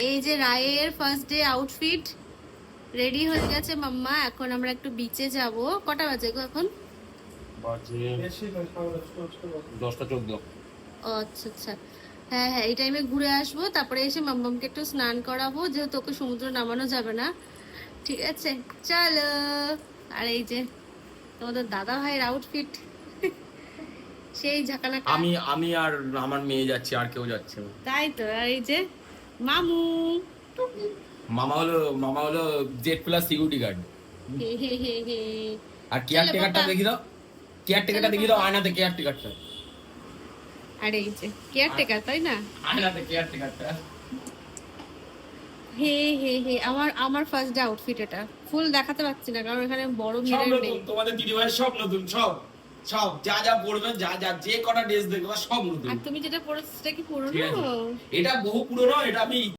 এই যে রায়ের ফার্স্ট ডে আউটফিট রেডি হয়ে গেছে মাম্মা। এখন আমরা একটু বিচে যাব। কটা বাজে গো এখন? বাজে 10:14। ও আচ্ছা আচ্ছা, হ্যাঁ হ্যাঁ, এই টাইমে ঘুরে আসবো, তারপরে এসে মাম্মামকে একটু স্নান করাবো, যেহেতু ওকে সমুদ্র নামানো যাবে না। ঠিক আছে, চলো। আর এই যে তোমাদের দাদা ভাইয়ের আউটফিট সেই ঝাঁকানাকা। আমি আর আমার মেয়ে যাচ্ছি, আর কেউ যাচ্ছে না। তাই তো। আর এই যে মামু, মামা হলো জেড প্লাস সিকিউরিটি গার্ড। হে হে হে হে। আর কেয়ার চলো টেকারটা বাবা। দেখি দাও, কেয়ার টেকারটা দেখি দাও, আয়নাতে কেয়ার টেকারটা, আর এই যে কেয়ারটেকার, তাই না? আয়নাতে কেয়ার টেকারটা। হে হে হে, আমার আমার ফার্স্ট ডে আউটফিট এটা। ফুল দেখাতে পাচ্ছি না কারণ এখানে বড় সব মিরর নেই। নতুন, তোমাদের দিদিভাইয়ের সব নতুন, সব সব যা যা পড়বেন, যা যা যে কটা ড্রেস দেখবা সব নতুন। আর তুমি যেটা পরেছো সেটা কি পুরনো? ঠিক আছে, এটা বহু পুরনো, এটা আমি